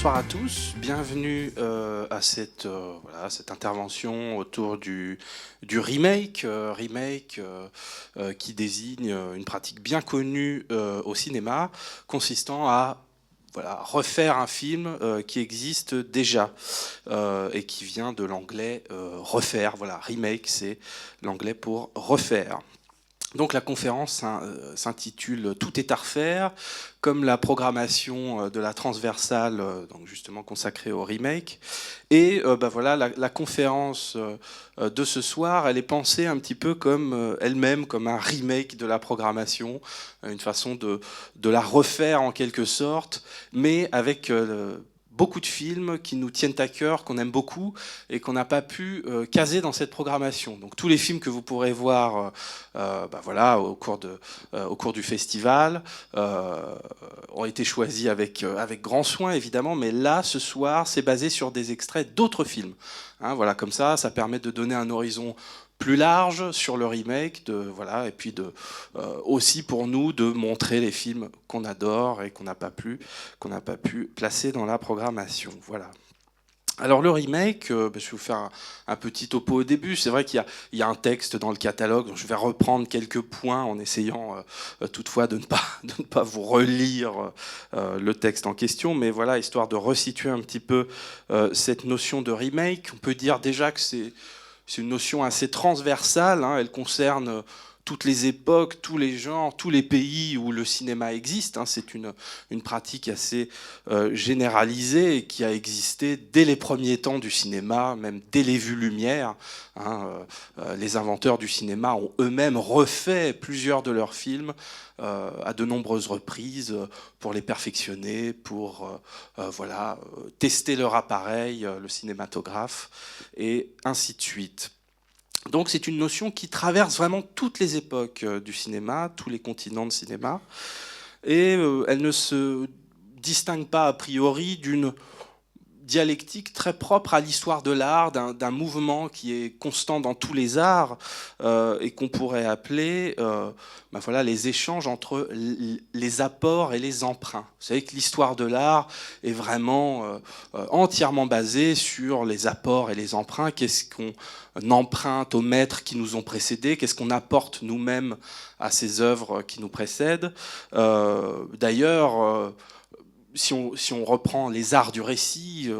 bonsoir à tous, bienvenue à cette intervention autour du remake, qui désigne une pratique bien connue au cinéma, consistant à refaire un film qui existe déjà et qui vient de l'anglais refaire. Voilà, remake, c'est l'anglais pour refaire. Donc la conférence s'intitule Tout est à refaire, comme la programmation de la transversale, donc justement consacrée au remake. Et voilà, la conférence de ce soir, elle est pensée un petit peu comme elle-même, comme un remake de la programmation, une façon de la refaire en quelque sorte, mais avec beaucoup de films qui nous tiennent à cœur, qu'on aime beaucoup et qu'on n'a pas pu caser dans cette programmation. Donc tous les films que vous pourrez voir au cours du festival ont été choisis avec grand soin évidemment, mais là ce soir c'est basé sur des extraits d'autres films. Hein, voilà, comme ça permet de donner un horizon plus large sur le remake, et puis aussi pour nous de montrer les films qu'on adore et qu'on n'a pas pu placer dans la programmation. Voilà. Alors le remake, je vais vous faire un petit topo au début. C'est vrai qu'il y a un texte dans le catalogue, donc je vais reprendre quelques points en essayant toutefois de ne pas vous relire le texte en question, mais voilà, histoire de resituer un petit peu cette notion de remake. On peut dire déjà que c'est une notion assez transversale, hein, elle concerne toutes les époques, tous les genres, tous les pays où le cinéma existe. Hein. C'est une pratique assez généralisée et qui a existé dès les premiers temps du cinéma, même dès les vues Lumière. Hein. Les inventeurs du cinéma ont eux-mêmes refait plusieurs de leurs films à de nombreuses reprises pour les perfectionner, pour tester leur appareil, le cinématographe, et ainsi de suite. Donc c'est une notion qui traverse vraiment toutes les époques du cinéma, tous les continents de cinéma, et elle ne se distingue pas a priori d'une dialectique très propre à l'histoire de l'art, d'un mouvement qui est constant dans tous les arts et qu'on pourrait appeler les échanges entre les apports et les emprunts. Vous savez que l'histoire de l'art est vraiment entièrement basée sur les apports et les emprunts. Qu'est-ce qu'on emprunte aux maîtres qui nous ont précédés? Qu'est-ce qu'on apporte nous-mêmes à ces œuvres qui nous précèdent? D'ailleurs, si on reprend les arts du récit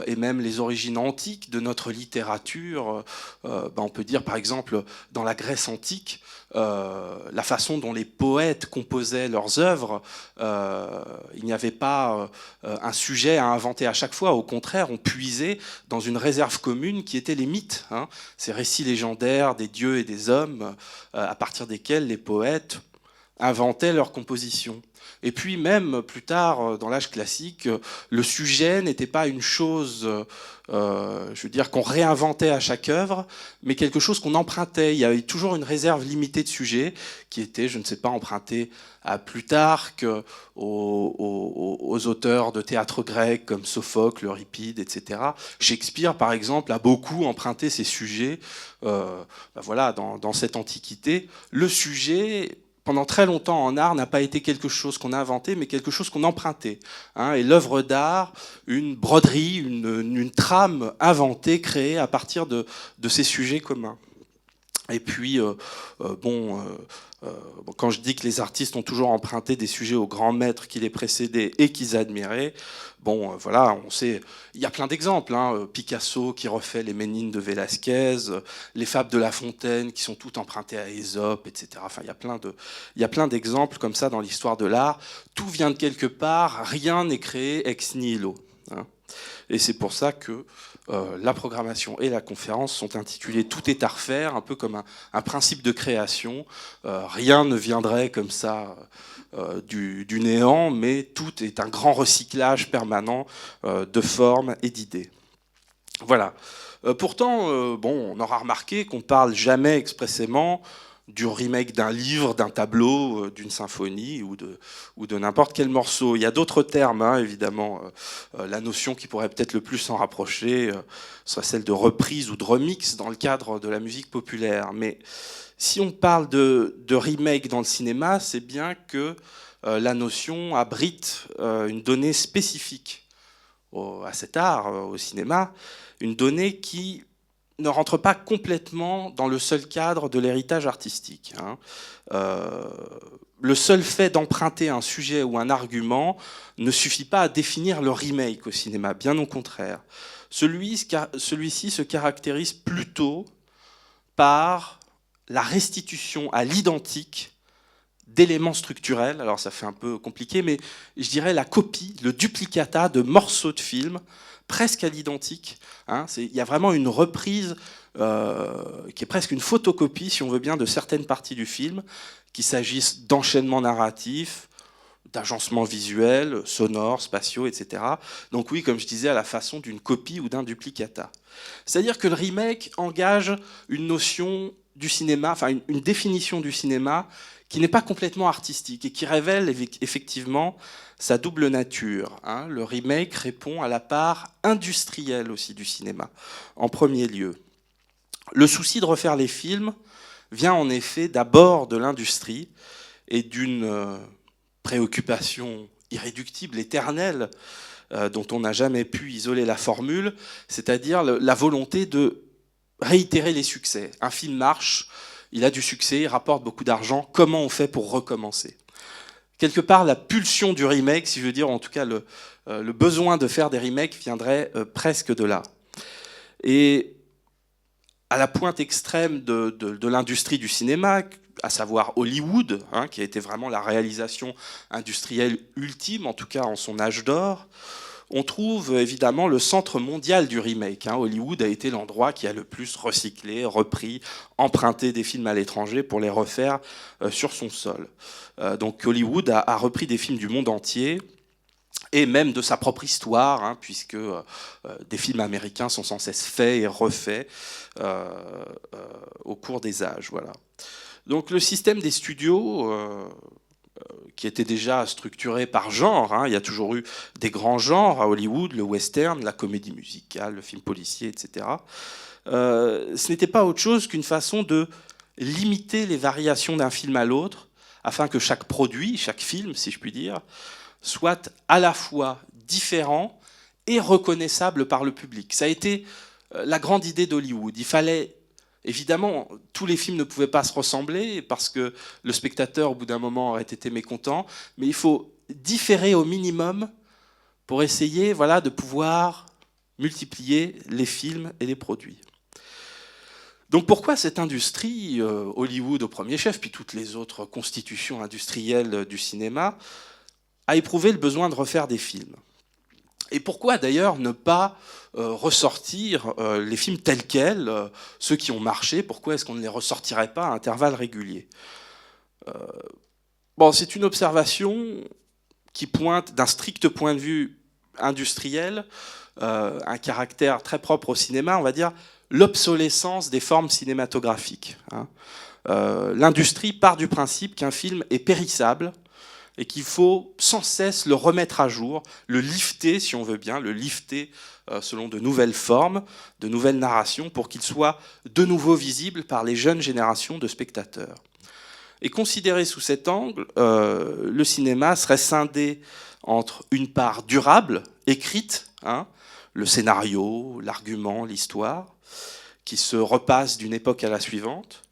et même les origines antiques de notre littérature, on peut dire par exemple dans la Grèce antique, la façon dont les poètes composaient leurs œuvres, il n'y avait pas un sujet à inventer à chaque fois. Au contraire, on puisait dans une réserve commune qui était les mythes, hein, ces récits légendaires des dieux et des hommes à partir desquels les poètes inventaient leurs compositions. Et puis même plus tard, dans l'âge classique, le sujet n'était pas une chose, qu'on réinventait à chaque œuvre, mais quelque chose qu'on empruntait. Il y avait toujours une réserve limitée de sujets qui était, emprunté à Plutarque, aux auteurs de théâtre grec comme Sophocle, Euripide, etc. Shakespeare, par exemple, a beaucoup emprunté ces sujets dans cette antiquité. Le sujet, pendant très longtemps en art, n'a pas été quelque chose qu'on a inventé, mais quelque chose qu'on empruntait. Hein. Et l'œuvre d'art, une broderie, une trame inventée, créée à partir de ces sujets communs. Et puis, quand je dis que les artistes ont toujours emprunté des sujets aux grands maîtres qui les précédaient et qu'ils admiraient, on sait, il y a plein d'exemples. Hein. Picasso qui refait les Ménines de Velázquez, les fables de La Fontaine qui sont toutes empruntées à Ésope, etc. Enfin, il y a plein d'exemples comme ça dans l'histoire de l'art. Tout vient de quelque part, rien n'est créé ex nihilo. Hein. Et c'est pour ça que la programmation et la conférence sont intitulées Tout est à refaire, un peu comme un principe de création. Rien ne viendrait comme ça du néant, mais tout est un grand recyclage permanent de formes et d'idées. Voilà. Pourtant, on aura remarqué qu'on ne parle jamais expressément du remake d'un livre, d'un tableau, d'une symphonie ou de n'importe quel morceau. Il y a d'autres termes, hein, évidemment. La notion qui pourrait peut-être le plus s'en rapprocher serait celle de reprise ou de remix dans le cadre de la musique populaire. Mais si on parle de remake dans le cinéma, c'est bien que la notion abrite une donnée spécifique à cet art, au cinéma, une donnée qui ne rentre pas complètement dans le seul cadre de l'héritage artistique. Le seul fait d'emprunter un sujet ou un argument ne suffit pas à définir le remake au cinéma, bien au contraire. Celui-ci se caractérise plutôt par la restitution à l'identique d'éléments structurels, alors ça fait un peu compliqué, mais je dirais la copie, le duplicata de morceaux de films, presque à l'identique. Il y a vraiment une reprise qui est presque une photocopie, si on veut bien, de certaines parties du film, qu'il s'agisse d'enchaînements narratifs, d'agencements visuels, sonores, spatiaux, etc. Donc oui, comme je disais, à la façon d'une copie ou d'un duplicata. C'est-à-dire que le remake engage une notion du cinéma, enfin une définition du cinéma qui n'est pas complètement artistique et qui révèle effectivement sa double nature. Le remake répond à la part industrielle aussi du cinéma, en premier lieu. Le souci de refaire les films vient en effet d'abord de l'industrie et d'une préoccupation irréductible, éternelle, dont on n'a jamais pu isoler la formule, c'est-à-dire la volonté de réitérer les succès. Un film marche, il a du succès, il rapporte beaucoup d'argent, comment on fait pour recommencer? Quelque part, la pulsion du remake, si je veux dire, en tout cas le besoin de faire des remakes viendrait presque de là. Et à la pointe extrême de l'industrie du cinéma, à savoir Hollywood, qui a été vraiment la réalisation industrielle ultime, en tout cas en son âge d'or, on trouve évidemment le centre mondial du remake. Hollywood a été l'endroit qui a le plus recyclé, repris, emprunté des films à l'étranger pour les refaire sur son sol. Donc Hollywood a repris des films du monde entier, et même de sa propre histoire, puisque des films américains sont sans cesse faits et refaits au cours des âges. Voilà. Donc le système des studios, qui était déjà structuré par genre, il y a toujours eu des grands genres à Hollywood, le western, la comédie musicale, le film policier, etc. Ce n'était pas autre chose qu'une façon de limiter les variations d'un film à l'autre, afin que chaque produit, chaque film, si je puis dire, soit à la fois différent et reconnaissable par le public. Ça a été la grande idée d'Hollywood. Il fallait, évidemment, tous les films ne pouvaient pas se ressembler parce que le spectateur, au bout d'un moment, aurait été mécontent, mais il faut différer au minimum pour essayer de pouvoir multiplier les films et les produits. Donc pourquoi cette industrie, Hollywood au premier chef, puis toutes les autres constitutions industrielles du cinéma, a éprouvé le besoin de refaire des films? Et pourquoi d'ailleurs ne pas ressortir les films tels quels, ceux qui ont marché? Pourquoi est-ce qu'on ne les ressortirait pas à intervalles réguliers? C'est une observation qui pointe d'un strict point de vue industriel un caractère très propre au cinéma, on va dire l'obsolescence des formes cinématographiques. L'industrie part du principe qu'un film est périssable et qu'il faut sans cesse le remettre à jour, le lifter, si on veut bien, le lifter selon de nouvelles formes, de nouvelles narrations, pour qu'il soit de nouveau visible par les jeunes générations de spectateurs. Et considéré sous cet angle, le cinéma serait scindé entre une part durable, écrite, le scénario, l'argument, l'histoire, qui se repasse d'une époque à la suivante,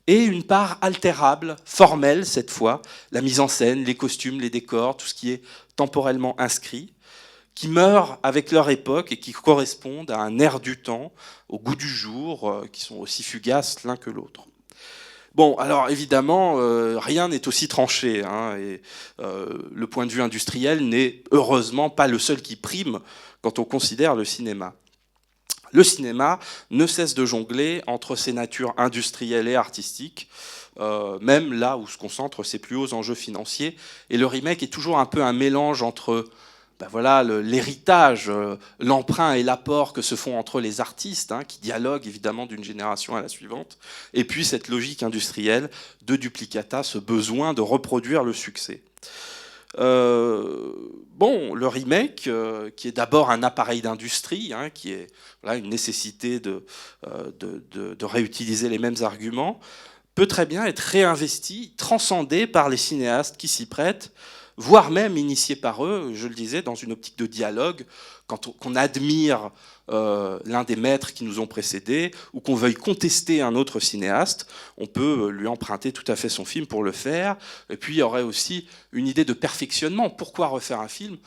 et une part altérable, formelle cette fois, la mise en scène, les costumes, les décors, tout ce qui est temporellement inscrit, qui meurent avec leur époque et qui correspondent à un air du temps, au goût du jour, qui sont aussi fugaces l'un que l'autre. Bon, alors évidemment, rien n'est aussi tranché, et le point de vue industriel n'est heureusement pas le seul qui prime quand on considère le cinéma. Le cinéma ne cesse de jongler entre ses natures industrielles et artistiques, même là où se concentrent ses plus hauts enjeux financiers. Et le remake est toujours un peu un mélange entre l'héritage, l'emprunt et l'apport que se font entre les artistes, qui dialoguent évidemment d'une génération à la suivante, et puis cette logique industrielle de duplicata, ce besoin de reproduire le succès. Le remake, qui est d'abord un appareil d'industrie, qui est une nécessité de réutiliser les mêmes arguments, peut très bien être réinvesti, transcendé par les cinéastes qui s'y prêtent, voire même initié par eux, je le disais, dans une optique de dialogue, quand on admire l'un des maîtres qui nous ont précédés, ou qu'on veuille contester un autre cinéaste, on peut lui emprunter tout à fait son film pour le faire. Et puis il y aurait aussi une idée de perfectionnement. Pourquoi refaire un film ?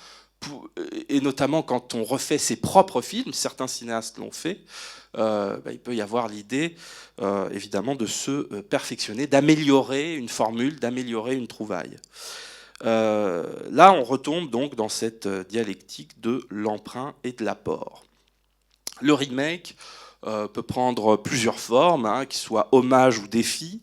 Et notamment quand on refait ses propres films, certains cinéastes l'ont fait, il peut y avoir l'idée, évidemment, de se perfectionner, d'améliorer une formule, d'améliorer une trouvaille. Là, on retombe donc dans cette dialectique de l'emprunt et de l'apport. Le remake peut prendre plusieurs formes, hein, qu'il soit hommage ou défi,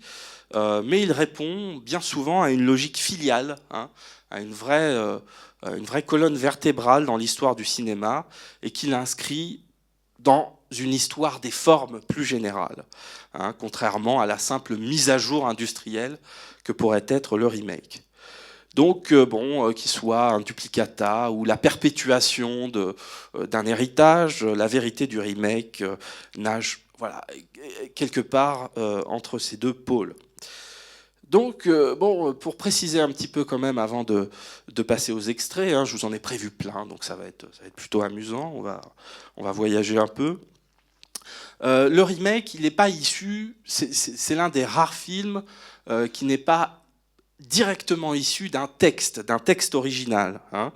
mais il répond bien souvent à une logique filiale, hein, à une vraie colonne vertébrale dans l'histoire du cinéma, et qu'il inscrit dans une histoire des formes plus générale, hein, contrairement à la simple mise à jour industrielle que pourrait être le remake. Donc, qu'il soit un duplicata ou la perpétuation d'un héritage, la vérité du remake nage, voilà, quelque part entre ces deux pôles. Donc, pour préciser un petit peu quand même avant de passer aux extraits, hein, je vous en ai prévu plein, donc ça va être plutôt amusant, on va voyager un peu. Le remake, il n'est pas issu, c'est l'un des rares films qui n'est pas directement issu d'un texte original, hein,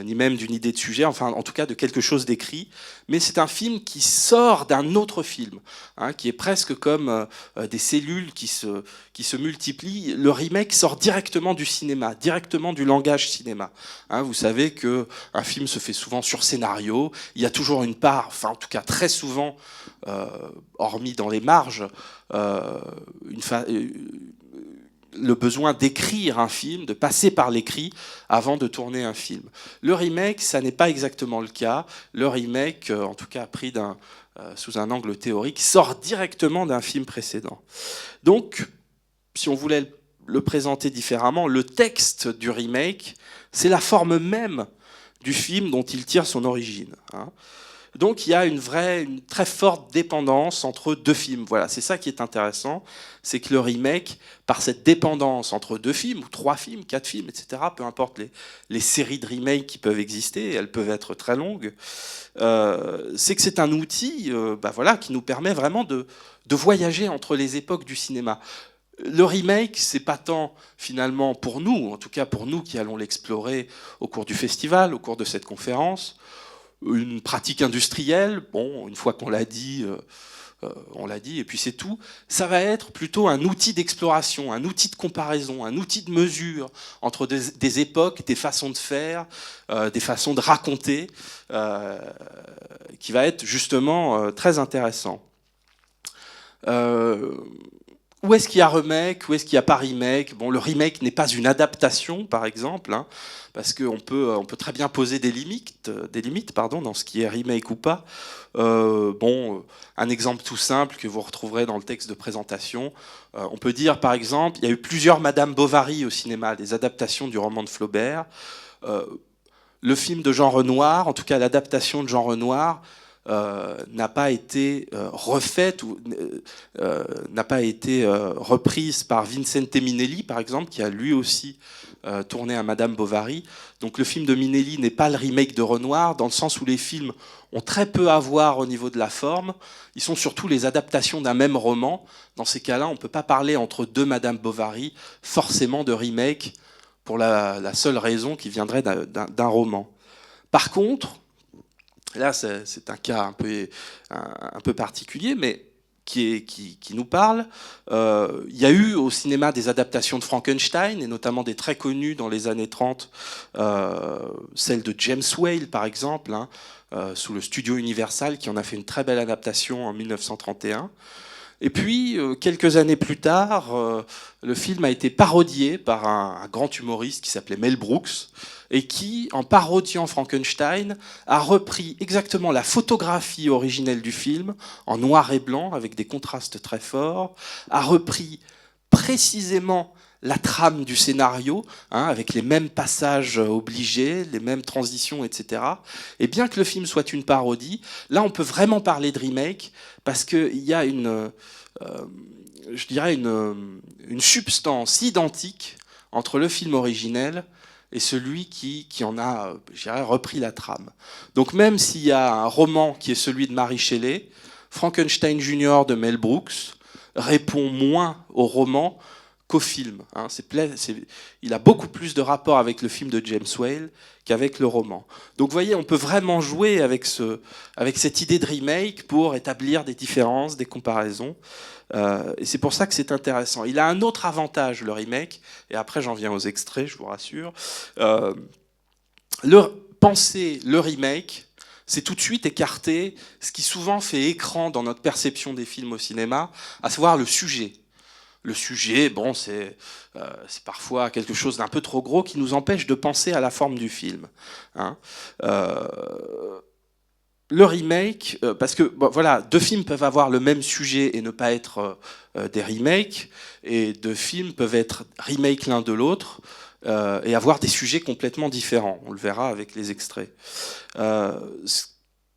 ni même d'une idée de sujet, enfin en tout cas de quelque chose d'écrit, mais c'est un film qui sort d'un autre film, hein, qui est presque comme des cellules qui se multiplient. Le remake sort directement du cinéma, directement du langage cinéma. Hein, vous savez qu'un film se fait souvent sur scénario, il y a toujours une part, enfin en tout cas très souvent, hormis dans les marges, le besoin d'écrire un film, de passer par l'écrit avant de tourner un film. Le remake, ça n'est pas exactement le cas. Le remake, en tout cas pris sous un angle théorique, sort directement d'un film précédent. Donc, si on voulait le présenter différemment, le texte du remake, c'est la forme même du film dont il tire son origine, hein. Donc il y a une très forte dépendance entre deux films. Voilà, c'est ça qui est intéressant, c'est que le remake, par cette dépendance entre deux films, ou trois films, quatre films, etc., peu importe les séries de remake qui peuvent exister, elles peuvent être très longues, c'est que c'est un outil qui nous permet vraiment de voyager entre les époques du cinéma. Le remake, c'est pas tant finalement pour nous, en tout cas pour nous qui allons l'explorer au cours du festival, au cours de cette conférence, une pratique industrielle, bon, une fois qu'on l'a dit, on l'a dit, et puis c'est tout. Ça va être plutôt un outil d'exploration, un outil de comparaison, un outil de mesure entre des époques, des façons de faire, des façons de raconter, qui va être justement très intéressant. Où est-ce qu'il y a remake, où est-ce qu'il n'y a pas remake? Bon, le remake n'est pas une adaptation, par exemple, hein, parce qu'on peut très bien poser des limites dans ce qui est remake ou pas. Un exemple tout simple que vous retrouverez dans le texte de présentation, on peut dire, par exemple, il y a eu plusieurs Madame Bovary au cinéma, des adaptations du roman de Flaubert. Le film de Jean Renoir, en tout cas l'adaptation de Jean Renoir, n'a pas été refaite ou n'a pas été reprise par Vincente Minnelli, par exemple, qui a lui aussi tourné à Madame Bovary. Donc le film de Minnelli n'est pas le remake de Renoir, dans le sens où les films ont très peu à voir au niveau de la forme. Ils sont surtout les adaptations d'un même roman. Dans ces cas-là, on ne peut pas parler entre deux Madame Bovary forcément de remake pour la seule raison qui viendrait d'un roman. Par contre, là, c'est un cas un peu particulier, mais qui nous parle. Il y a eu au cinéma des adaptations de Frankenstein, et notamment des très connues dans les années 30, celle de James Whale, par exemple, hein, sous le studio Universal, qui en a fait une très belle adaptation en 1931. Et puis, quelques années plus tard, le film a été parodié par un grand humoriste qui s'appelait Mel Brooks, et qui, en parodiant Frankenstein, a repris exactement la photographie originelle du film, en noir et blanc, avec des contrastes très forts, a repris précisément la trame du scénario, hein, avec les mêmes passages obligés, les mêmes transitions, etc. Et bien que le film soit une parodie, là on peut vraiment parler de remake, parce qu'il y a une substance identique entre le film originel et celui qui en a, je dirais, repris la trame. Donc même s'il y a un roman qui est celui de Mary Shelley, Frankenstein Jr. de Mel Brooks répond moins au roman qu'au film. Il a beaucoup plus de rapport avec le film de James Whale qu'avec le roman. Donc vous voyez, on peut vraiment jouer avec cette idée de remake pour établir des différences, des comparaisons. Et c'est pour ça que c'est intéressant. Il a un autre avantage, le remake, et après j'en viens aux extraits, je vous rassure. Penser le remake, c'est tout de suite écarter ce qui souvent fait écran dans notre perception des films au cinéma, à savoir le sujet. Le sujet, bon, c'est parfois quelque chose d'un peu trop gros qui nous empêche de penser à la forme du film. Hein. Le remake, parce que bon, voilà, deux films peuvent avoir le même sujet et ne pas être des remakes, et deux films peuvent être remakes l'un de l'autre et avoir des sujets complètement différents. On le verra avec les extraits. Ce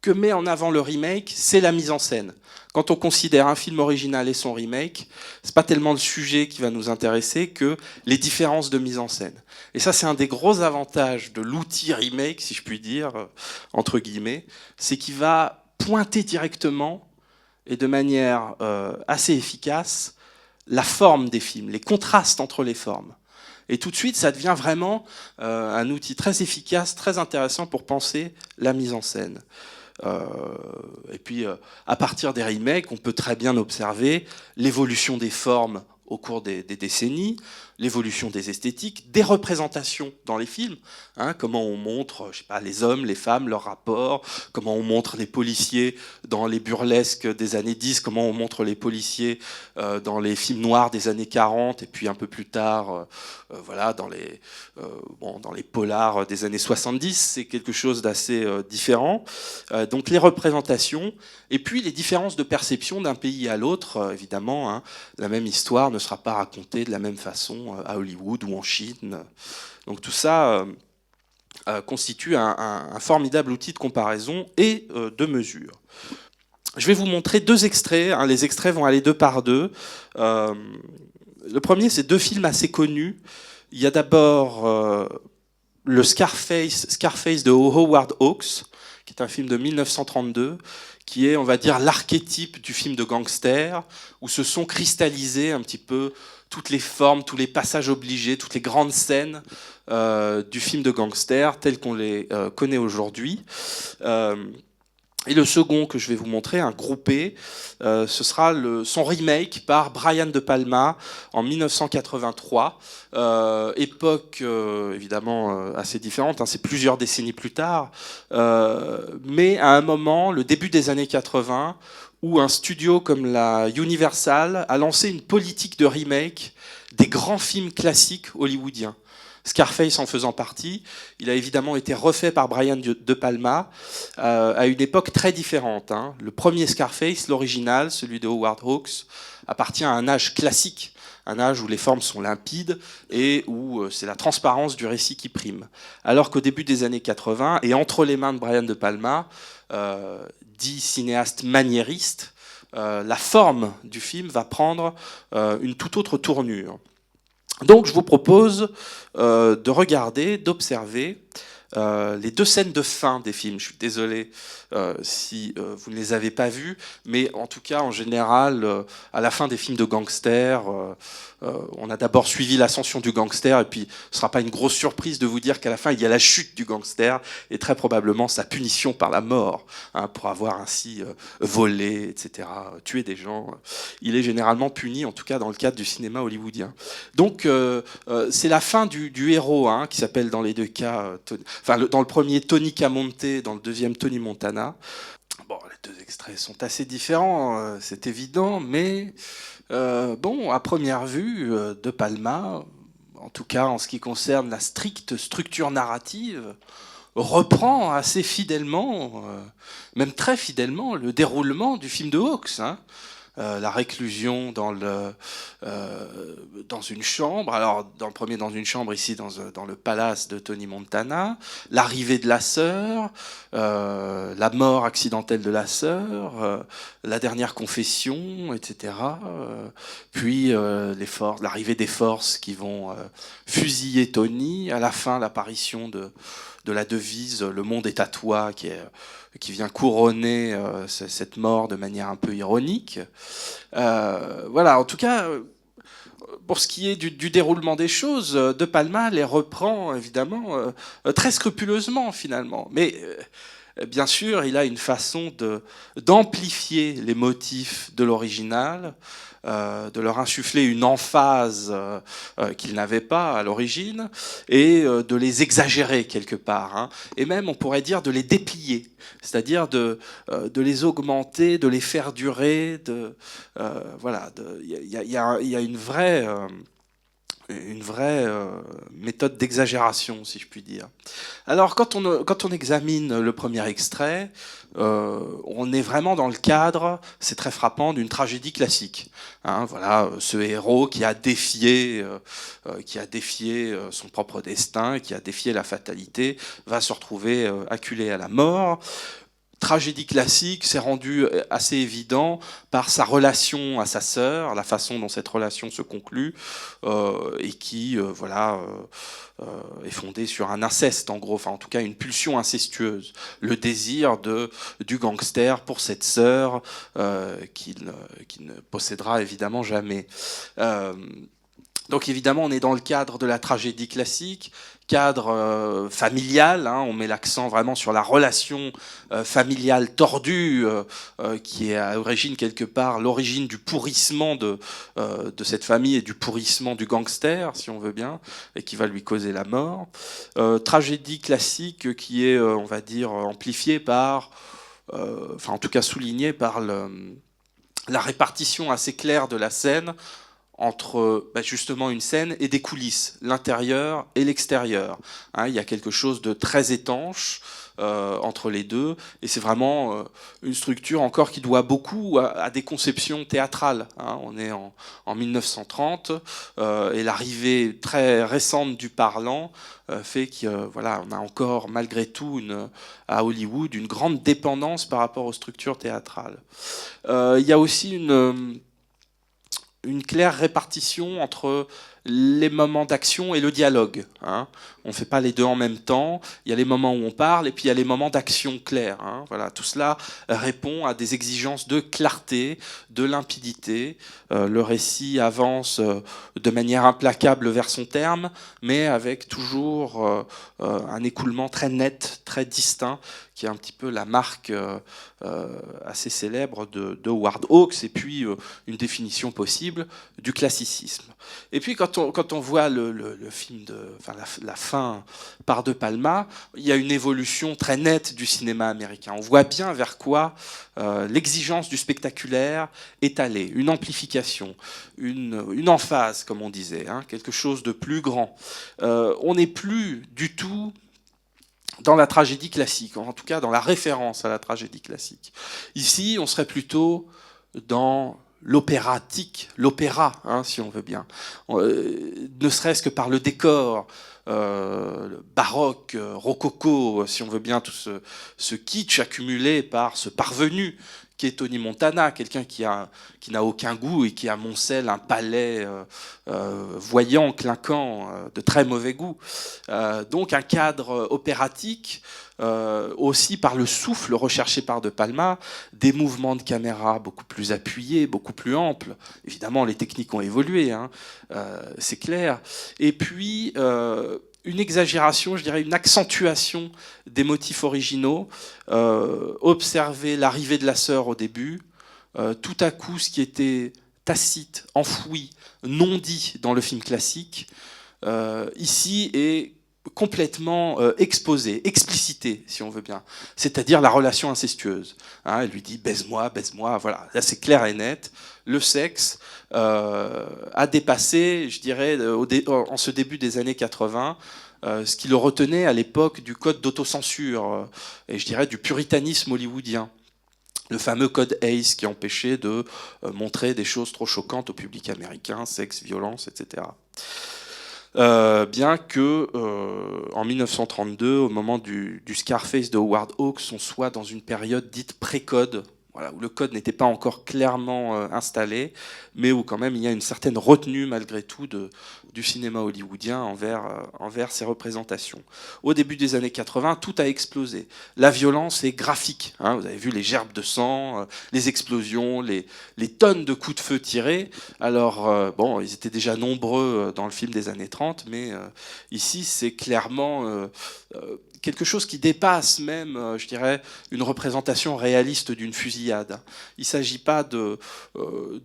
que met en avant le remake, c'est la mise en scène. Quand on considère un film original et son remake, c'est pas tellement le sujet qui va nous intéresser que les différences de mise en scène. Et ça, c'est un des gros avantages de l'outil remake, si je puis dire, entre guillemets, c'est qu'il va pointer directement et de manière assez efficace la forme des films, les contrastes entre les formes. Et tout de suite, ça devient vraiment un outil très efficace, très intéressant pour penser la mise en scène. Et puis, à partir des remakes, on peut très bien observer l'évolution des formes au cours des décennies, l'évolution des esthétiques, des représentations dans les films, hein, comment on montre, je sais pas, les hommes, les femmes, leurs rapports, comment on montre les policiers dans les burlesques des années 10, comment on montre les policiers dans les films noirs des années 40, et puis un peu plus tard, voilà, dans les polars des années 70, c'est quelque chose d'assez différent. Donc les représentations, et puis les différences de perception d'un pays à l'autre, évidemment, hein, la même histoire ne sera pas racontée de la même façon à Hollywood ou en Chine. Donc tout ça constitue un formidable outil de comparaison et de mesure. Je vais vous montrer deux extraits. Hein, les extraits vont aller deux par deux. Le premier, c'est deux films assez connus. Il y a d'abord le Scarface de Howard Hawks, qui est un film de 1932, qui est, on va dire, l'archétype du film de gangster, où se sont cristallisés un petit peu toutes les formes, tous les passages obligés, toutes les grandes scènes du film de gangster tels qu'on les connaît aujourd'hui. Et le second que je vais vous montrer, un groupé, ce sera son remake par Brian De Palma en 1983. Époque évidemment assez différente, hein, c'est plusieurs décennies plus tard, mais à un moment, le début des années 80, où un studio comme la Universal a lancé une politique de remake des grands films classiques hollywoodiens. Scarface en faisant partie. Il a évidemment été refait par Brian De Palma à une époque très différente. Hein. Le premier Scarface, l'original, celui de Howard Hawks, appartient à un âge classique, un âge où les formes sont limpides et où c'est la transparence du récit qui prime. Alors qu'au début des années 80, et entre les mains de Brian De Palma, dit cinéaste maniériste, la forme du film va prendre une toute autre tournure. Donc je vous propose de regarder, d'observer les deux scènes de fin des films. Je suis désolé si vous ne les avez pas vues, mais en tout cas, en général, à la fin des films de gangsters, on a d'abord suivi l'ascension du gangster, et puis ce ne sera pas une grosse surprise de vous dire qu'à la fin, il y a la chute du gangster, et très probablement sa punition par la mort, hein, pour avoir ainsi volé, etc., tué des gens. Il est généralement puni, en tout cas dans le cadre du cinéma hollywoodien. Donc, c'est la fin du héros, hein, qui s'appelle dans les deux cas... dans le premier, Tony Camonte, dans le deuxième, Tony Montana. Bon, les deux extraits sont assez différents, c'est évident, mais bon, à première vue, De Palma, en tout cas en ce qui concerne la stricte structure narrative, reprend assez fidèlement, même très fidèlement, le déroulement du film de Hawks. Hein. la réclusion dans une chambre. Alors, dans le premier, dans une chambre, ici, dans le palace de Tony Montana. L'arrivée de la sœur, la mort accidentelle de la sœur, la dernière confession, etc. Puis l'arrivée des forces qui vont fusiller Tony. À la fin, l'apparition de la devise « Le monde est à toi » qui vient couronner cette mort de manière un peu ironique. Voilà, en tout cas, pour ce qui est du déroulement des choses, De Palma les reprend évidemment très scrupuleusement finalement. Mais bien sûr, il a une façon d'amplifier les motifs de l'original, de leur insuffler une emphase qu'ils n'avaient pas à l'origine, et de les exagérer quelque part, hein. Et même, on pourrait dire, de les déplier, c'est-à-dire de les augmenter, de les faire durer. Voilà, il y a une vraie méthode d'exagération, si je puis dire. Alors, quand on examine le premier extrait, on est vraiment dans le cadre, c'est très frappant, d'une tragédie classique. Hein, voilà, ce héros qui a défié son propre destin, qui a défié la fatalité, va se retrouver acculé à la mort. Tragédie classique, c'est rendu assez évident par sa relation à sa sœur, la façon dont cette relation se conclut, et qui est fondée sur un inceste, en gros, enfin en tout cas une pulsion incestueuse, le désir du gangster pour cette sœur qu'il ne possédera évidemment jamais. Donc évidemment, on est dans le cadre de la tragédie classique, cadre familial, hein, on met l'accent vraiment sur la relation familiale tordue qui est à l'origine quelque part l'origine du pourrissement de cette famille et du pourrissement du gangster, si on veut bien, et qui va lui causer la mort. Tragédie classique qui est, on va dire, amplifiée par, enfin en tout cas soulignée par la répartition assez claire de la scène entre justement une scène et des coulisses, l'intérieur et l'extérieur. Hein, il y a quelque chose de très étanche entre les deux, et c'est vraiment une structure encore qui doit beaucoup à des conceptions théâtrales. Hein. On est en 1930, et l'arrivée très récente du parlant fait qu'on a encore malgré tout à Hollywood une grande dépendance par rapport aux structures théâtrales. Il y a aussi une claire répartition entre les moments d'action et le dialogue. Hein. On ne fait pas les deux en même temps. Il y a les moments où on parle et puis il y a les moments d'action claire. Hein. Voilà, tout cela répond à des exigences de clarté, de limpidité. Le récit avance de manière implacable vers son terme, mais avec toujours un écoulement très net, très distinct, qui est un petit peu la marque assez célèbre de Howard Hawks, et puis une définition possible du classicisme. Et puis quand on voit le film la fin par De Palma, il y a une évolution très nette du cinéma américain. On voit bien vers quoi l'exigence du spectaculaire est allée, une amplification, une emphase, comme on disait, hein, quelque chose de plus grand. On n'est plus du tout dans la tragédie classique, en tout cas dans la référence à la tragédie classique. Ici, on serait plutôt dans l'opératique, l'opéra, hein, si on veut bien. Ne serait-ce que par le décor baroque, rococo, si on veut bien, tout ce kitsch accumulé par ce parvenu qui est Tony Montana, quelqu'un qui n'a aucun goût et qui amoncelle un palais voyant, clinquant, de très mauvais goût. Donc un cadre opératique, aussi par le souffle recherché par De Palma, des mouvements de caméra beaucoup plus appuyés, beaucoup plus amples. Évidemment, les techniques ont évolué, hein, c'est clair. Et puis une exagération, je dirais une accentuation des motifs originaux. Observer l'arrivée de la sœur au début, tout à coup ce qui était tacite, enfoui, non dit dans le film classique, ici est complètement exposé, explicité, si on veut bien. C'est-à-dire la relation incestueuse. Hein, elle lui dit « baise-moi, baise-moi », voilà. Là, c'est clair et net. Le sexe a dépassé, je dirais, en ce début des années 80, ce qui le retenait à l'époque du code d'autocensure, et je dirais du puritanisme hollywoodien. le fameux code Hays qui empêchait de montrer des choses trop choquantes au public américain, sexe, violence, etc. Bien que en 1932, au moment du Scarface de Howard Hawks, on soit dans une période dite pré-code, voilà, où le code n'était pas encore clairement installé, mais où quand même il y a une certaine retenue malgré tout du cinéma hollywoodien envers ces représentations. Au début des années 80, tout a explosé. La violence est graphique, hein, vous avez vu les gerbes de sang, les explosions, les tonnes de coups de feu tirés. Alors, bon, ils étaient déjà nombreux dans le film des années 30, mais ici, c'est clairement quelque chose qui dépasse même, je dirais, une représentation réaliste d'une fusillade. Il ne s'agit pas de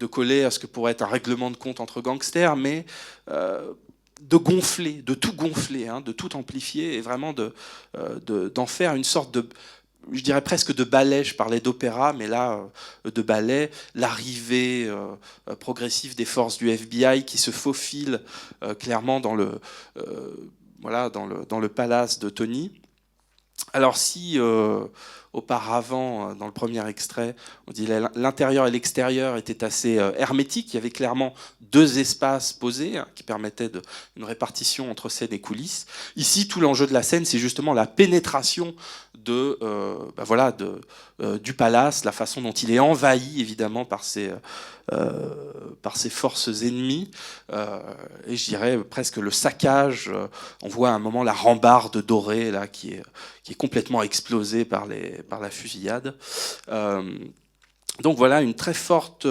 coller à ce que pourrait être un règlement de compte entre gangsters, mais de gonfler, de tout gonfler, hein, de tout amplifier, et vraiment d'en faire une sorte de, je dirais presque de ballet. Je parlais d'opéra, mais là, de ballet, l'arrivée progressive des forces du FBI qui se faufilent clairement dans voilà, dans le palace de Tony. Alors si auparavant, dans le premier extrait, on dit l'intérieur et l'extérieur étaient assez hermétiques, il y avait clairement deux espaces posés hein, qui permettaient une répartition entre scène et coulisses. Ici, tout l'enjeu de la scène, c'est justement la pénétration du palace, la façon dont il est envahi évidemment par ces forces ennemies, et je dirais presque le saccage. On voit à un moment la rambarde dorée là, qui est complètement explosée par la fusillade. Donc voilà une très forte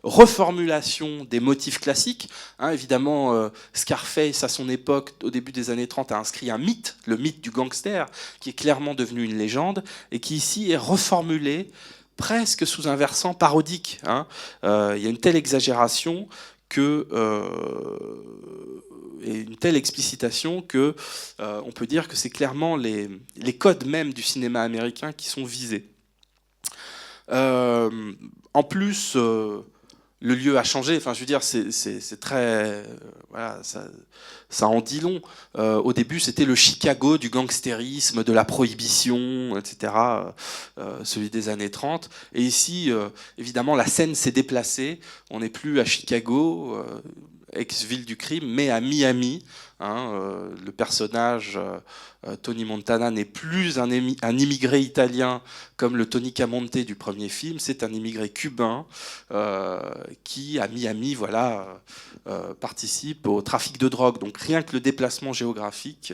reformulation des motifs classiques. Hein, évidemment, Scarface, à son époque, au début des années 30, a inscrit un mythe, le mythe du gangster, qui est clairement devenu une légende, et qui ici est reformulé presque sous un versant parodique. Hein. Il y a une telle exagération et une telle explicitation que on peut dire que c'est clairement les codes même du cinéma américain qui sont visés. En plus, le lieu a changé. Enfin, je veux dire, c'est très, voilà, ça en dit long. Au début, c'était le Chicago du gangstérisme, de la prohibition, etc. Celui des années 30. Et ici, évidemment, la scène s'est déplacée. On n'est plus à Chicago, ex-ville du crime, mais à Miami. Hein, le personnage Tony Montana n'est plus un immigré italien comme le Tony Camonte du premier film, c'est un immigré cubain qui, à Miami, voilà, participe au trafic de drogue. Donc rien que le déplacement géographique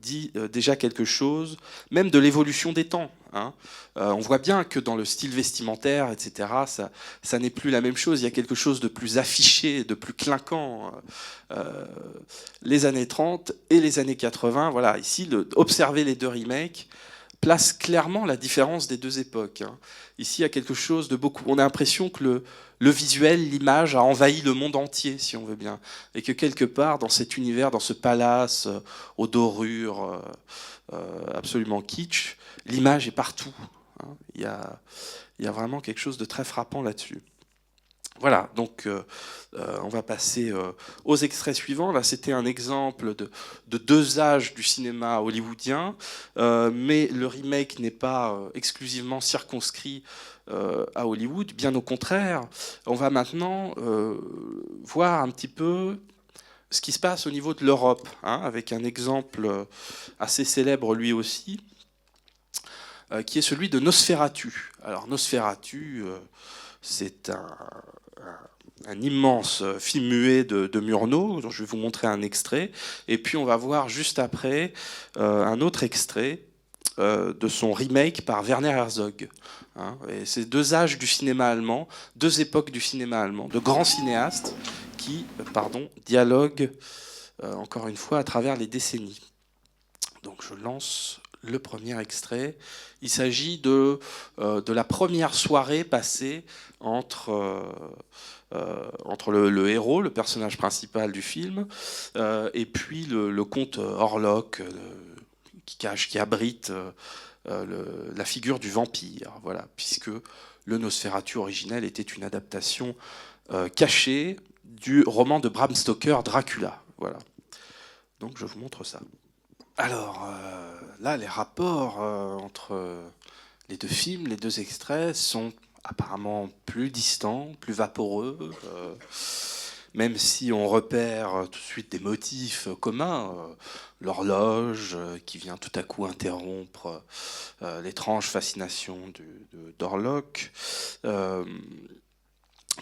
dit déjà quelque chose, même de l'évolution des temps. Hein. On voit bien que dans le style vestimentaire, etc., ça n'est plus la même chose. Il y a quelque chose de plus affiché, de plus clinquant. Les années 30 et les années 80, voilà, ici, observer les deux remakes place clairement la différence des deux époques. Hein. Ici, il y a quelque chose de beaucoup... On a l'impression que le visuel, l'image a envahi le monde entier, si on veut bien. Et que quelque part, dans cet univers, dans ce palace aux dorures absolument kitsch, l'image est partout. Hein. Il y a vraiment quelque chose de très frappant là-dessus. Voilà, donc on va passer aux extraits suivants. Là, c'était un exemple de deux âges du cinéma hollywoodien, mais le remake n'est pas exclusivement circonscrit à Hollywood. Bien au contraire, on va maintenant voir un petit peu ce qui se passe au niveau de l'Europe, hein, avec un exemple assez célèbre lui aussi, qui est celui de Nosferatu. Alors Nosferatu, c'est un immense film muet de Murnau, dont je vais vous montrer un extrait, et puis on va voir juste après un autre extrait de son remake par Werner Herzog. Hein, et c'est deux âges du cinéma allemand, deux époques du cinéma allemand, de grands cinéastes qui dialoguent encore une fois à travers les décennies. Donc je lance le premier extrait. Il s'agit de la première soirée passée entre le héros, le personnage principal du film, et puis le comte Orlok, qui abrite la figure du vampire. Voilà, puisque le Nosferatu originel était une adaptation cachée du roman de Bram Stoker, Dracula. Voilà. Donc je vous montre ça. Alors là, les rapports entre les deux films, les deux extraits sont apparemment plus distants, plus vaporeux, même si on repère tout de suite des motifs communs, l'horloge qui vient tout à coup interrompre l'étrange fascination d'Orlok,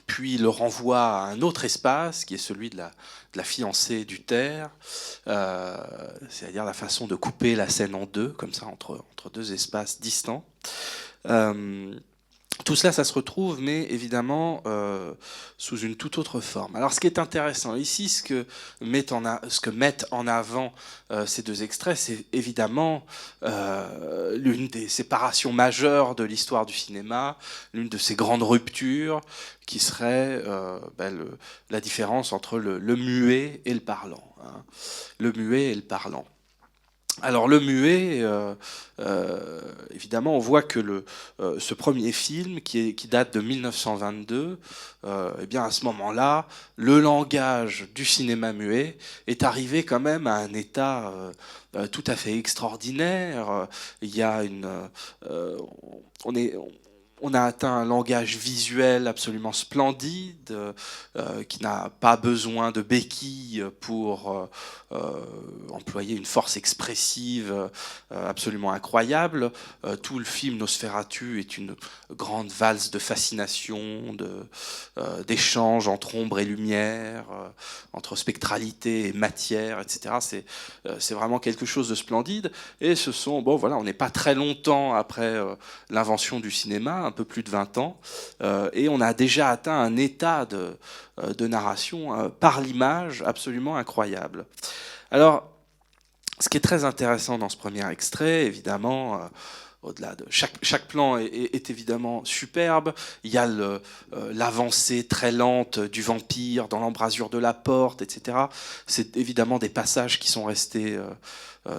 puis le renvoi à un autre espace qui est celui de la fiancée d'Uther, c'est-à-dire la façon de couper la scène en deux, comme ça, entre deux espaces distants. Tout cela, ça se retrouve, mais évidemment sous une toute autre forme. Alors, ce qui est intéressant ici, ce que mettent en avant ces deux extraits, c'est évidemment l'une des séparations majeures de l'histoire du cinéma, l'une de ces grandes ruptures, qui serait la différence entre le muet et le parlant. Hein. Le muet et le parlant. Alors le muet, évidemment, on voit que ce premier film, qui date de 1922, eh bien à ce moment-là, le langage du cinéma muet est arrivé quand même à un état tout à fait extraordinaire. Il y a on a atteint un langage visuel absolument splendide, qui n'a pas besoin de béquilles pour employer une force expressive absolument incroyable. Tout le film Nosferatu est une grande valse de fascination, d'échange entre ombre et lumière, entre spectralité et matière, etc. C'est vraiment quelque chose de splendide. Et on n'est pas très longtemps après l'invention du cinéma, un peu plus de 20 ans, et on a déjà atteint un état de narration par l'image absolument incroyable. Alors, ce qui est très intéressant dans ce premier extrait, évidemment, au-delà de chaque plan est évidemment superbe. Il y a l'avancée très lente du vampire dans l'embrasure de la porte, etc. C'est évidemment des passages qui sont restés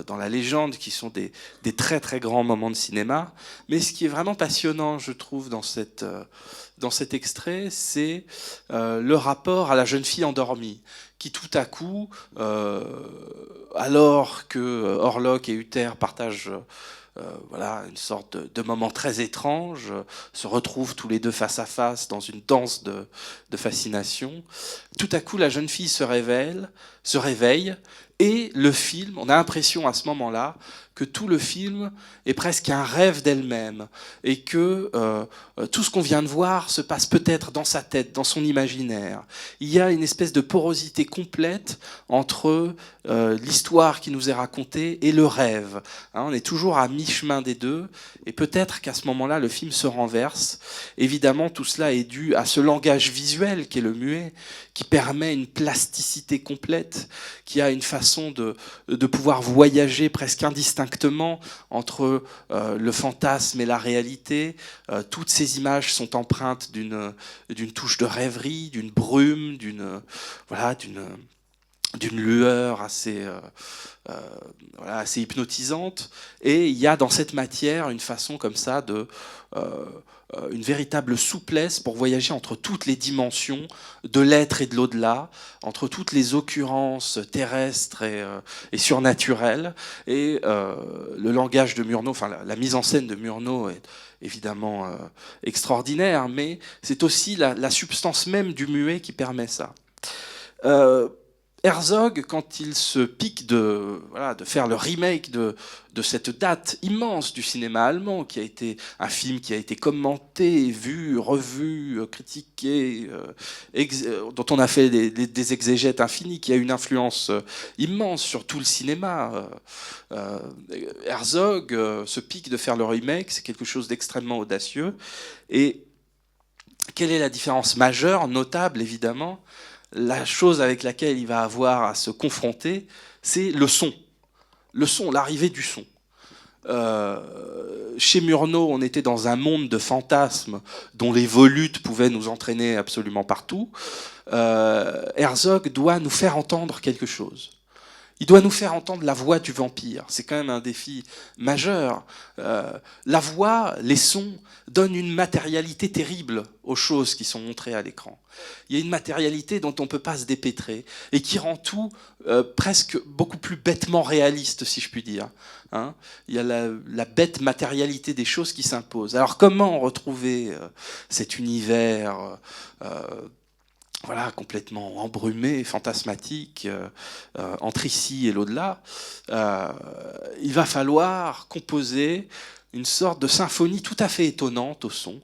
dans la légende, qui sont des très très grands moments de cinéma. Mais ce qui est vraiment passionnant, je trouve, dans cet extrait, c'est le rapport à la jeune fille endormie, qui tout à coup, alors que Orlok et Uther partagent une sorte de moment très étrange, se retrouvent tous les deux face à face dans une danse de fascination. Tout à coup, la jeune fille se réveille, et le film, on a l'impression à ce moment-là que tout le film est presque un rêve d'elle-même, et que tout ce qu'on vient de voir se passe peut-être dans sa tête, dans son imaginaire. Il y a une espèce de porosité complète entre l'histoire qui nous est racontée et le rêve. Hein, on est toujours à mi-chemin des deux, et peut-être qu'à ce moment-là, le film se renverse. Évidemment, tout cela est dû à ce langage visuel qui est le muet, qui permet une plasticité complète, qui a une façon de pouvoir voyager presque indistinctement entre le fantasme et la réalité. Toutes ces images sont empreintes d'une touche de rêverie, d'une brume, d'une lueur assez hypnotisante. Et il y a dans cette matière une façon comme ça une véritable souplesse pour voyager entre toutes les dimensions de l'être et de l'au-delà, entre toutes les occurrences terrestres et surnaturelles. Et le langage de Murnau, la mise en scène de Murnau est évidemment extraordinaire, mais c'est aussi la substance même du muet qui permet ça. Herzog, quand il se pique de faire le remake de cette date immense du cinéma allemand, qui a été un film qui a été commenté, vu, revu, critiqué, dont on a fait des exégètes infinis, qui a une influence immense sur tout le cinéma. Herzog se pique de faire le remake, c'est quelque chose d'extrêmement audacieux. Et quelle est la différence majeure, notable évidemment ? La chose avec laquelle il va avoir à se confronter, c'est le son. Le son, l'arrivée du son. Chez Murnau, on était dans un monde de fantasmes dont les volutes pouvaient nous entraîner absolument partout. Herzog doit nous faire entendre quelque chose. Il doit nous faire entendre la voix du vampire. C'est quand même un défi majeur. La voix, les sons, donnent une matérialité terrible aux choses qui sont montrées à l'écran. Il y a une matérialité dont on ne peut pas se dépêtrer et qui rend tout presque beaucoup plus bêtement réaliste, si je puis dire. Hein, il y a la bête matérialité des choses qui s'impose. Alors comment retrouver cet univers voilà, complètement embrumé, fantasmatique, entre ici et l'au-delà, il va falloir composer une sorte de symphonie tout à fait étonnante au son.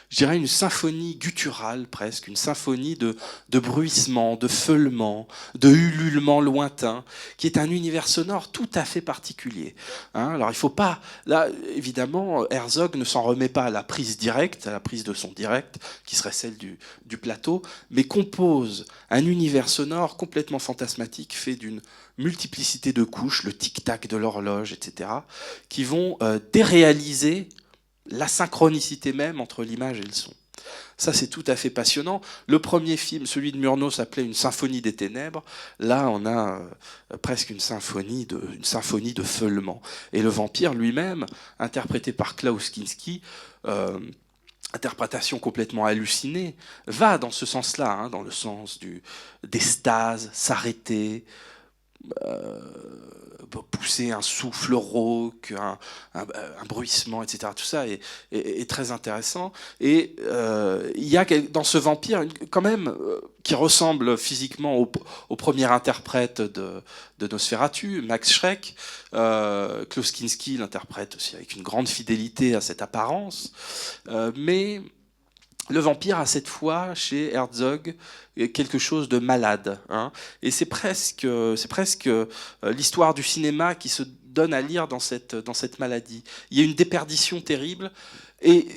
Je dirais une symphonie gutturale presque, une symphonie de bruissements, de feulements, de ululements lointains, qui est un univers sonore tout à fait particulier. Hein, alors il faut pas, là évidemment, Herzog ne s'en remet pas à la prise directe, à la prise de son direct, qui serait celle du plateau, mais compose un univers sonore complètement fantasmatique, fait d'une multiplicité de couches, le tic-tac de l'horloge, etc., qui vont déréaliser la synchronicité même entre l'image et le son. Ça, c'est tout à fait passionnant. Le premier film, celui de Murnau, s'appelait Une symphonie des ténèbres. Là, on a presque une symphonie de feulement. Et le vampire lui-même, interprété par Klaus Kinski, interprétation complètement hallucinée, va dans ce sens-là, hein, dans le sens d'extase, s'arrêter, pousser un souffle rauque, un bruissement, etc. Tout ça est très intéressant. Et il y a dans ce vampire, quand même, qui ressemble physiquement au premier interprète de Nosferatu, Max Schreck. Klaus Kinski l'interprète aussi avec une grande fidélité à cette apparence. Mais le vampire a cette fois, chez Herzog, quelque chose de malade. Hein, et c'est presque l'histoire du cinéma qui se donne à lire dans cette maladie. Il y a une déperdition terrible. Et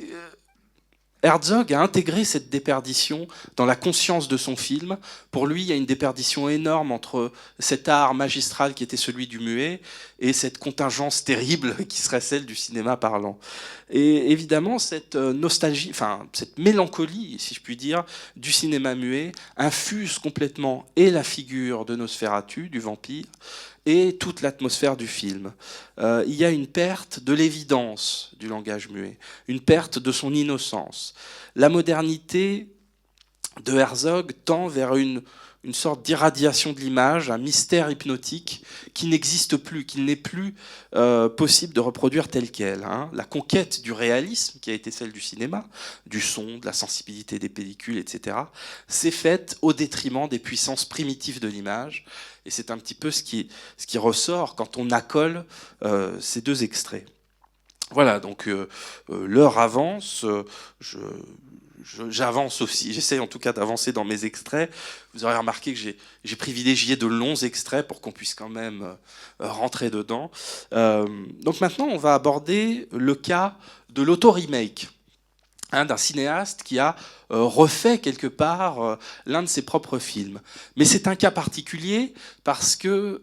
Herzog a intégré cette déperdition dans la conscience de son film. Pour lui, il y a une déperdition énorme entre cet art magistral qui était celui du muet et cette contingence terrible qui serait celle du cinéma parlant. Et évidemment, cette nostalgie, enfin cette mélancolie, si je puis dire, du cinéma muet infuse complètement et la figure de Nosferatu, du vampire, et toute l'atmosphère du film. Il y a une perte de l'évidence du langage muet, une perte de son innocence. La modernité de Herzog tend vers une sorte d'irradiation de l'image, un mystère hypnotique qui n'existe plus, qu'il n'est plus possible de reproduire tel quel. Hein. La conquête du réalisme, qui a été celle du cinéma, du son, de la sensibilité des pellicules, etc., s'est faite au détriment des puissances primitives de l'image. Et c'est un petit peu ce qui ressort quand on accole ces deux extraits. Voilà, donc l'heure avance, j'avance aussi, j'essaie en tout cas d'avancer dans mes extraits. Vous aurez remarqué que j'ai privilégié de longs extraits pour qu'on puisse quand même rentrer dedans. Donc maintenant, on va aborder le cas de l'auto-remake. D'un cinéaste qui a refait quelque part l'un de ses propres films. Mais c'est un cas particulier parce que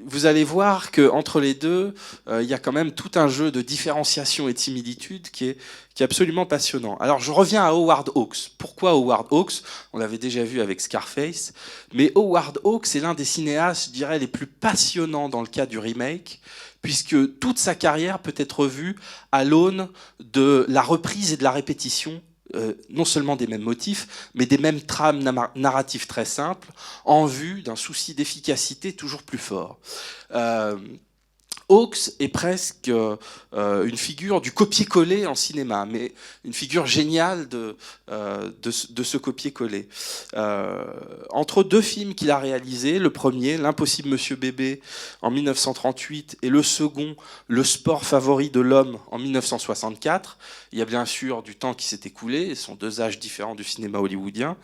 vous allez voir qu'entre les deux, il y a quand même tout un jeu de différenciation et de similitude qui est absolument passionnant. Alors je reviens à Howard Hawks. Pourquoi Howard Hawks? On l'avait déjà vu avec Scarface. Mais Howard Hawks est l'un des cinéastes, je dirais, les plus passionnants dans le cas du remake, puisque toute sa carrière peut être vue à l'aune de la reprise et de la répétition, non seulement des mêmes motifs, mais des mêmes trames narratives très simples, en vue d'un souci d'efficacité toujours plus fort. Hawks est presque une figure du copier-coller en cinéma, mais une figure géniale de ce copier-coller. Entre deux films qu'il a réalisés, le premier, L'Impossible Monsieur Bébé, en 1938, et le second, Le sport favori de l'homme, en 1964, il y a bien sûr du temps qui s'est écoulé, ce sont deux âges différents du cinéma hollywoodien,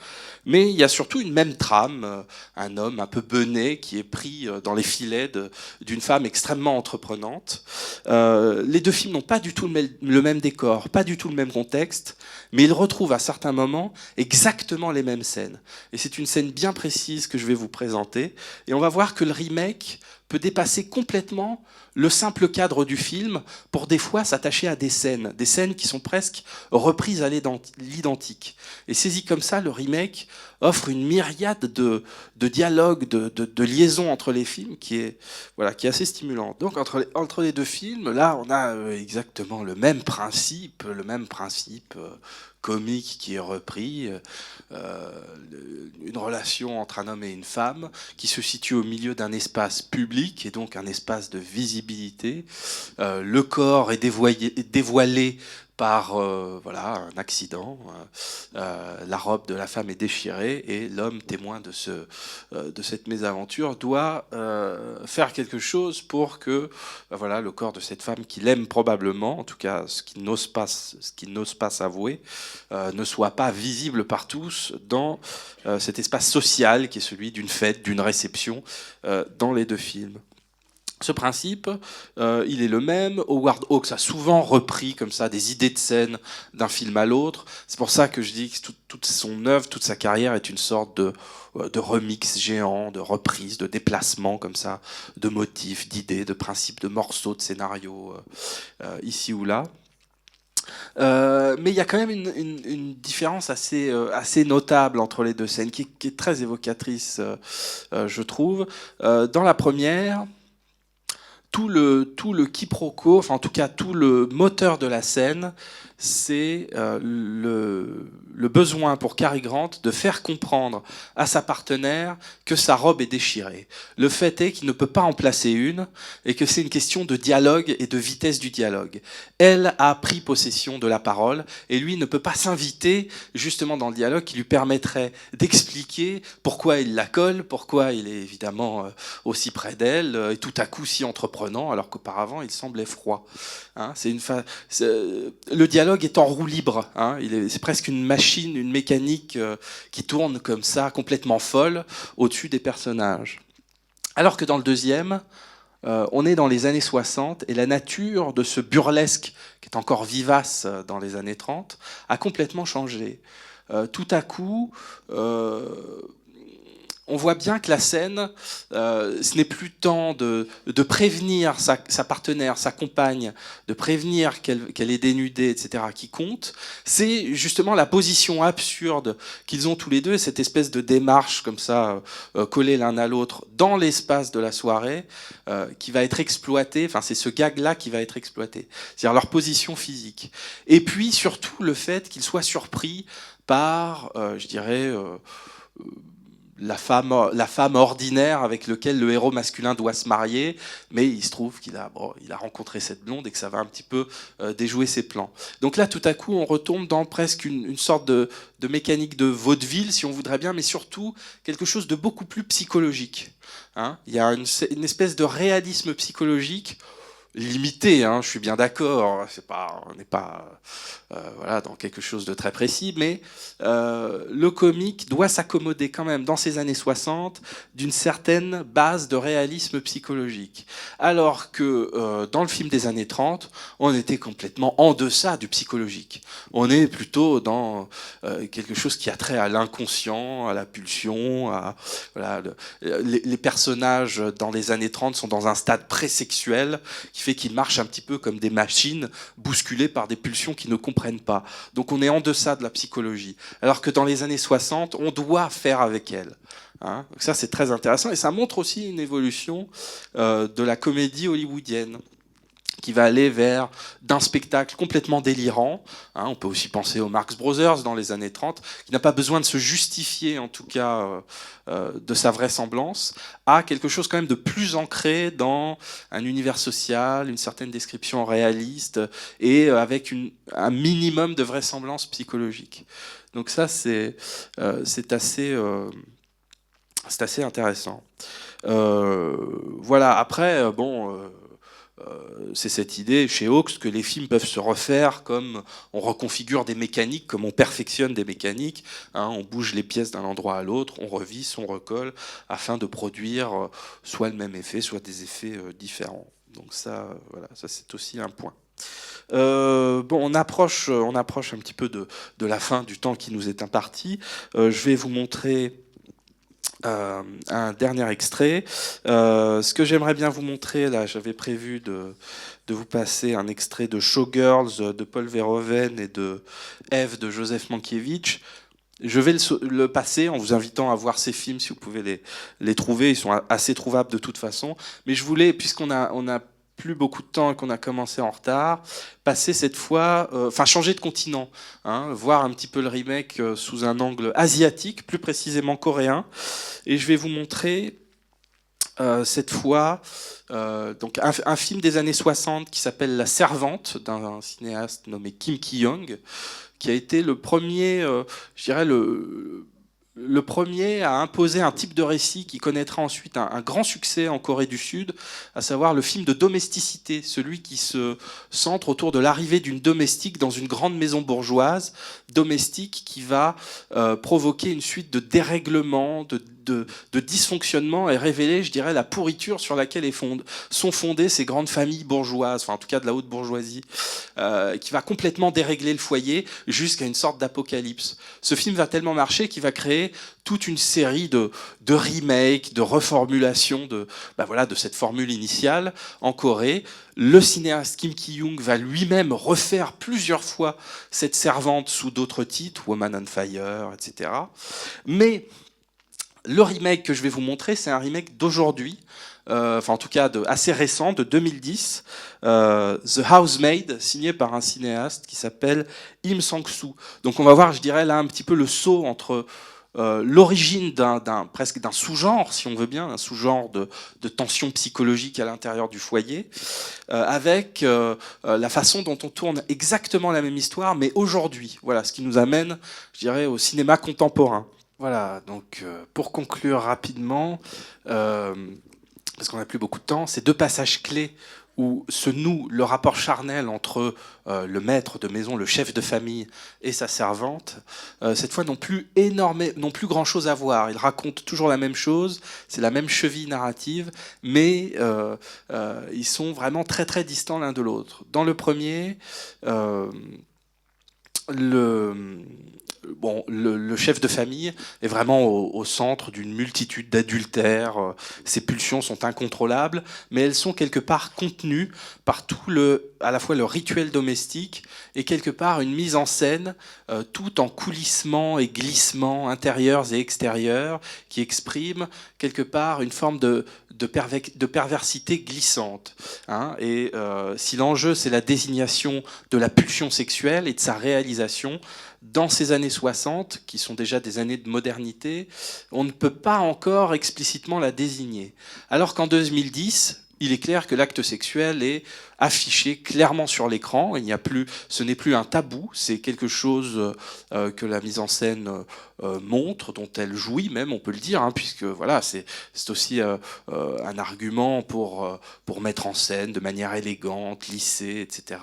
mais il y a surtout une même trame, un homme un peu bené qui est pris dans les filets d'une femme extrêmement entreprenante. Les deux films n'ont pas du tout le même décor, pas du tout le même contexte, mais ils retrouvent à certains moments exactement les mêmes scènes. Et c'est une scène bien précise que je vais vous présenter. Et on va voir que le remake peut dépasser complètement le simple cadre du film pour des fois s'attacher à des scènes qui sont presque reprises à l'identique. Et saisi comme ça, le remake offre une myriade de dialogues, de liaisons entre les films qui est assez stimulant. Donc entre les deux films, là, on a exactement le même principe comique qui est repris, une relation entre un homme et une femme qui se situe au milieu d'un espace public et donc un espace de visibilité. Le corps est dévoilé par un accident. La robe de la femme est déchirée et l'homme, témoin de cette mésaventure, doit faire quelque chose pour que le corps de cette femme qu'il aime probablement, en tout cas ce qu'il n'ose pas s'avouer, ne soit pas visible par tous dans cet espace social qui est celui d'une fête, d'une réception dans les deux films. Ce principe, il est le même. Howard Hawks a souvent repris comme ça des idées de scène d'un film à l'autre. C'est pour ça que je dis que toute son œuvre, toute sa carrière est une sorte de remix géant, de reprise, de déplacement comme ça, de motifs, d'idées, de principes, de morceaux, de scénarios, ici ou là. Mais il y a quand même une différence assez notable entre les deux scènes, qui est très évocatrice, je trouve. Dans la première, tout le quiproquo, enfin en tout cas tout le moteur de la scène, c'est le besoin pour Cary Grant de faire comprendre à sa partenaire que sa robe est déchirée. Le fait est qu'il ne peut pas en placer une et que c'est une question de dialogue et de vitesse du dialogue. Elle a pris possession de la parole et lui ne peut pas s'inviter justement dans le dialogue qui lui permettrait d'expliquer pourquoi il la colle, pourquoi il est évidemment aussi près d'elle et tout à coup si entreprenant alors qu'auparavant il semblait froid. Hein, le dialogue est en roue libre. Hein, c'est presque une machine, une mécanique qui tourne comme ça, complètement folle, au-dessus des personnages. Alors que dans le deuxième, on est dans les années 60 et la nature de ce burlesque, qui est encore vivace dans les années 30, a complètement changé. Tout à coup, on voit bien que la scène, ce n'est plus tant de prévenir sa partenaire, sa compagne, de prévenir qu'elle est dénudée, etc., qui compte. C'est justement la position absurde qu'ils ont tous les deux, et cette espèce de démarche comme ça, collée l'un à l'autre dans l'espace de la soirée, qui va être exploitée. Enfin, c'est ce gag-là qui va être exploité. C'est-à-dire leur position physique. Et puis, surtout, le fait qu'ils soient surpris par, je dirais... la femme ordinaire avec laquelle le héros masculin doit se marier, mais il se trouve qu'il a rencontré cette blonde et que ça va un petit peu déjouer ses plans. Donc là, tout à coup, on retombe dans presque une sorte de mécanique de vaudeville, si on voudrait bien, mais surtout quelque chose de beaucoup plus psychologique. Hein, il y a une espèce de réalisme psychologique limité, hein, je suis bien d'accord, on n'est pas dans quelque chose de très précis, mais le comique doit s'accommoder quand même dans ces années 60 d'une certaine base de réalisme psychologique. Alors que dans le film des années 30, on était complètement en deçà du psychologique. On est plutôt dans quelque chose qui a trait à l'inconscient, à la pulsion, les personnages dans les années 30 sont dans un stade présexuel qui fait qu'ils marchent un petit peu comme des machines bousculées par des pulsions qu'ils ne comprennent pas. Donc on est en deçà de la psychologie. Alors que dans les années 60, on doit faire avec elle. Hein, donc ça, c'est très intéressant. Et ça montre aussi une évolution de la comédie hollywoodienne, qui va aller vers d'un spectacle complètement délirant. Hein, on peut aussi penser aux Marx Brothers dans les années 30, qui n'a pas besoin de se justifier, en tout cas, de sa vraisemblance, à quelque chose quand même de plus ancré dans un univers social, une certaine description réaliste, et avec un minimum de vraisemblance psychologique. Donc ça, c'est assez intéressant. Voilà, après, c'est cette idée chez Hawks que les films peuvent se refaire comme on reconfigure des mécaniques, comme on perfectionne des mécaniques. Hein, on bouge les pièces d'un endroit à l'autre, on revisse, on recolle, afin de produire soit le même effet, soit des effets différents. Donc ça, ça c'est aussi un point. On approche un petit peu de la fin du temps qui nous est imparti. Je vais vous montrer un dernier extrait. Ce que j'aimerais bien vous montrer, là, j'avais prévu de vous passer un extrait de Showgirls de Paul Verhoeven et de Ève de Joseph Mankiewicz. Je vais le passer en vous invitant à voir ces films si vous pouvez les trouver. Ils sont assez trouvables de toute façon. Mais je voulais, puisqu'on a plus beaucoup de temps et qu'on a commencé en retard, passer cette fois, enfin changer de continent, hein, voir un petit peu le remake sous un angle asiatique, plus précisément coréen. Et je vais vous montrer cette fois donc un film des années 60 qui s'appelle La Servante, d'un cinéaste nommé Kim Ki-young, qui a été le premier, je dirais le premier à imposer un type de récit qui connaîtra ensuite un grand succès en Corée du Sud, à savoir le film de domesticité, celui qui se centre autour de l'arrivée d'une domestique dans une grande maison bourgeoise, domestique qui va provoquer une suite de dérèglements, de dysfonctionnements et révéler, je dirais, la pourriture sur laquelle sont fondées ces grandes familles bourgeoises, enfin en tout cas de la haute bourgeoisie, qui va complètement dérégler le foyer jusqu'à une sorte d'apocalypse. Ce film va tellement marcher qu'il va créer toute une série de remakes, de reformulations de cette formule initiale en Corée. Le cinéaste Kim Ki-young va lui-même refaire plusieurs fois cette servante sous d'autres titres, Woman on Fire, etc. Mais le remake que je vais vous montrer, c'est un remake d'aujourd'hui, enfin en tout cas assez récent, de 2010, The Housemaid, signé par un cinéaste qui s'appelle Im Sang-soo. Donc on va voir, je dirais là, un petit peu le saut entre l'origine presque d'un sous-genre, si on veut bien, un sous-genre de tension psychologique à l'intérieur du foyer, avec la façon dont on tourne exactement la même histoire, mais aujourd'hui. Voilà, ce qui nous amène, je dirais, au cinéma contemporain. Voilà, donc pour conclure rapidement, parce qu'on n'a plus beaucoup de temps, ces deux passages clés où se noue le rapport charnel entre le maître de maison, le chef de famille et sa servante, cette fois n'ont plus grand-chose à voir. Ils racontent toujours la même chose, c'est la même cheville narrative, mais ils sont vraiment très très distants l'un de l'autre. Dans le premier, le chef de famille est vraiment au centre d'une multitude d'adultères. Ses pulsions sont incontrôlables, mais elles sont quelque part contenues par à la fois le rituel domestique et quelque part une mise en scène, tout en coulissements et glissements intérieurs et extérieurs, qui exprime quelque part une forme de perversité glissante. Hein. Et si l'enjeu c'est la désignation de la pulsion sexuelle et de sa réalisation, dans ces années 60, qui sont déjà des années de modernité, on ne peut pas encore explicitement la désigner. Alors qu'en 2010, il est clair que l'acte sexuel est affiché clairement sur l'écran. Ce n'est plus un tabou, c'est quelque chose que la mise en scène montre, dont elle jouit même, on peut le dire, hein, puisque voilà, c'est aussi un argument pour mettre en scène de manière élégante, lissée, etc.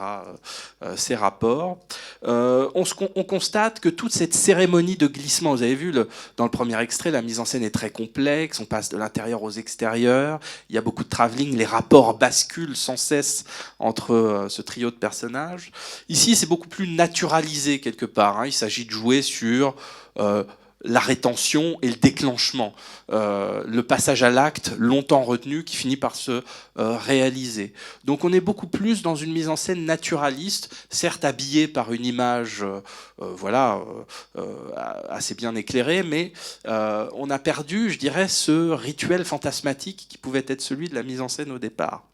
Ces rapports. On constate que toute cette cérémonie de glissement, vous avez vu dans le premier extrait, la mise en scène est très complexe, on passe de l'intérieur aux extérieurs, il y a beaucoup de travelling, les rapports basculent sans cesse entre ce trio de personnages. Ici, c'est beaucoup plus naturalisé quelque part. Hein. Il s'agit de jouer sur la rétention et le déclenchement, le passage à l'acte longtemps retenu qui finit par se réaliser. Donc on est beaucoup plus dans une mise en scène naturaliste, certes habillée par une image assez bien éclairée, mais on a perdu, je dirais, ce rituel fantasmatique qui pouvait être celui de la mise en scène au départ.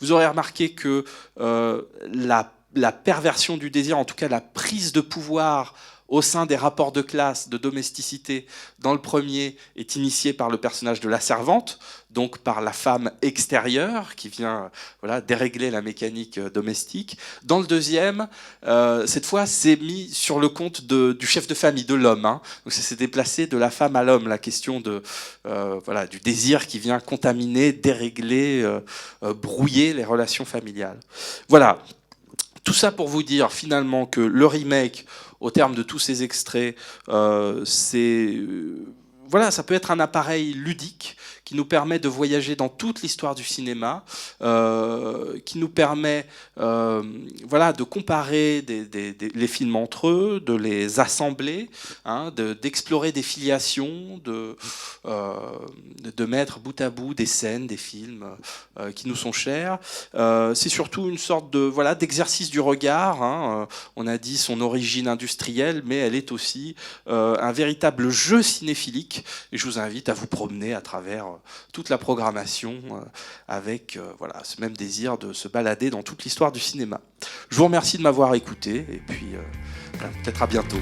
Vous aurez remarqué que la perversion du désir, en tout cas la prise de pouvoir au sein des rapports de classe, de domesticité, dans le premier, est initiée par le personnage de la servante, donc par la femme extérieure qui vient dérégler la mécanique domestique. Dans le deuxième, cette fois, c'est mis sur le compte du chef de famille, de l'homme. Hein. Donc ça s'est déplacé de la femme à l'homme, la question du désir qui vient contaminer, dérégler, brouiller les relations familiales. Voilà. Tout ça pour vous dire finalement que le remake, au terme de tous ces extraits, ça peut être un appareil ludique qui nous permet de voyager dans toute l'histoire du cinéma, qui nous permet voilà, de comparer les films entre eux, de les assembler, hein, d'explorer des filiations, de mettre bout à bout des scènes, des films qui nous sont chers. C'est surtout une sorte de, voilà, d'exercice du regard, hein. On a dit son origine industrielle, mais elle est aussi un véritable jeu cinéphilique. Et je vous invite à vous promener à travers toute la programmation avec voilà, ce même désir de se balader dans toute l'histoire du cinéma. Je vous remercie de m'avoir écouté et puis peut-être à bientôt.